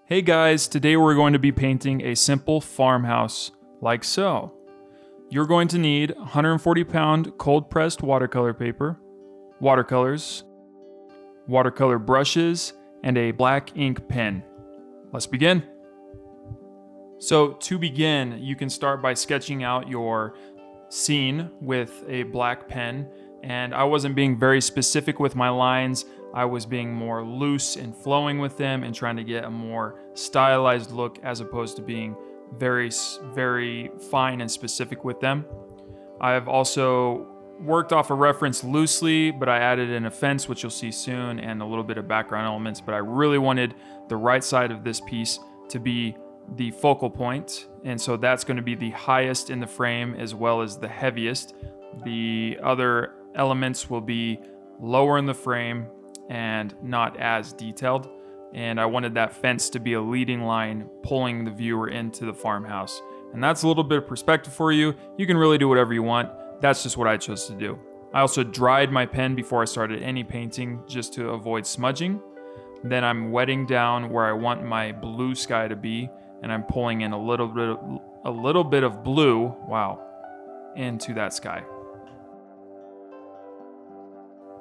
Hey guys, today we're going to be painting a simple farmhouse like so. You're going to need 140-pound cold-pressed watercolor paper, watercolors, watercolor brushes, and a black ink pen. Let's begin. So to begin, you can start by sketching out your scene with a black pen, and I wasn't being very specific with my lines. I was being more loose and flowing with them and trying to get a more stylized look as opposed to being very fine and specific with them. I've also worked off a reference loosely, but I added in a fence, which you'll see soon, and a little bit of background elements, but I really wanted the right side of this piece to be the focal point, and so that's going to be the highest in the frame as well as the heaviest. The other elements will be lower in the frame and not as detailed, and I wanted that fence to be a leading line pulling the viewer into the farmhouse. And that's a little bit of perspective for you. You can really do whatever you want. That's just what I chose to do. I also dried my pen before I started any painting just to avoid smudging. Then I'm wetting down where I want my blue sky to be, and I'm pulling in a little bit of blue, wow, into that sky.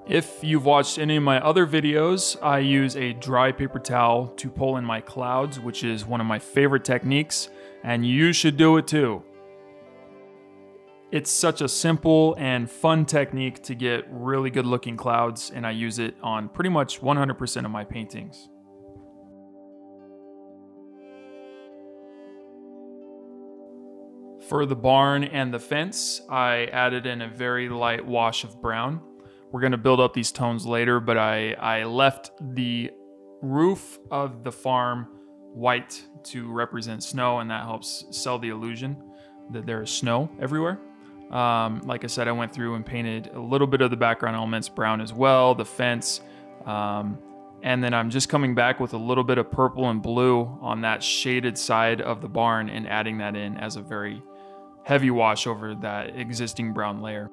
If you've watched any of my other videos, I use a dry paper towel to pull in my clouds, which is one of my favorite techniques, and you should do it too. It's such a simple and fun technique to get really good looking clouds, and I use it on pretty much 100% of my paintings. For the barn and the fence, I added in a very light wash of brown. We're going to build up these tones later, but I left the roof of the farm white to represent snow, and that helps sell the illusion that there is snow everywhere. Like I said, I went through and painted a little bit of the background elements brown as well, the fence, and then I'm just coming back with a little bit of purple and blue on that shaded side of the barn and adding that in as a very heavy wash over that existing brown layer.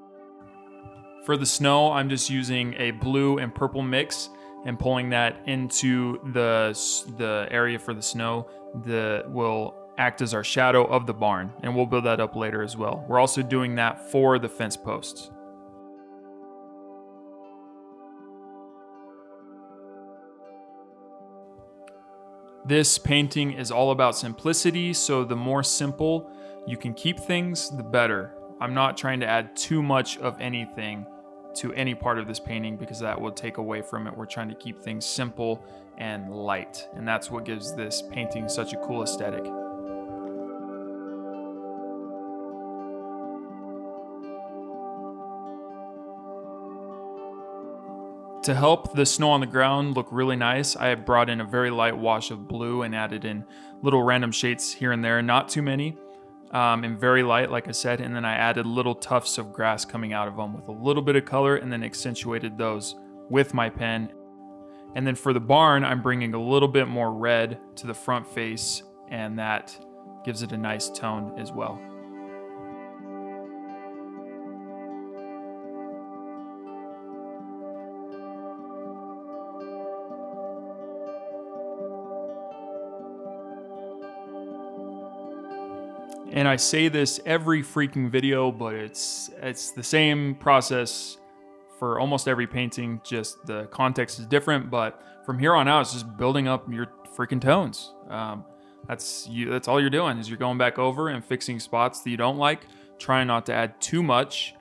For the snow, I'm just using a blue and purple mix and pulling that into the area for the snow that will act as our shadow of the barn, and we'll build that up later as well. We're also doing that for the fence posts. This painting is all about simplicity, so the more simple you can keep things, the better. I'm not trying to add too much of anything to any part of this painting because that will take away from it. We're trying to keep things simple and light, and that's what gives this painting such a cool aesthetic. To help the snow on the ground look really nice, I brought in a very light wash of blue and added in little random shades here and there, not too many. And very light, like I said, and then I added little tufts of grass coming out of them with a little bit of color, and then accentuated those with my pen. And then for the barn, I'm bringing a little bit more red to the front face, and that gives it a nice tone as well. And I say this every freaking video, but it's the same process for almost every painting, just the context is different. But from here on out, it's just building up your freaking tones. That's all you're doing, is you're going back over and fixing spots that you don't like, trying not to add too much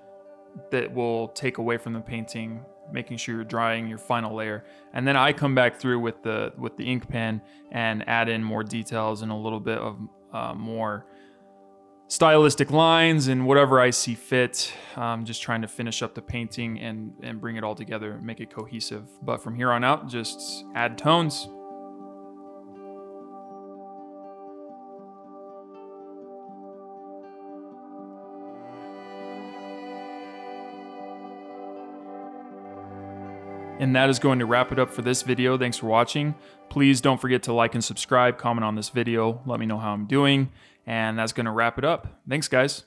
that will take away from the painting, making sure you're drying your final layer. And then I come back through with the ink pen and add in more details and a little bit of more stylistic lines and whatever I see fit. Just trying to finish up the painting and bring it all together, make it cohesive. But from here on out, just add tones. And that is going to wrap it up for this video. Thanks for watching. Please don't forget to like and subscribe, comment on this video, let me know how I'm doing. And that's going to wrap it up. Thanks, guys.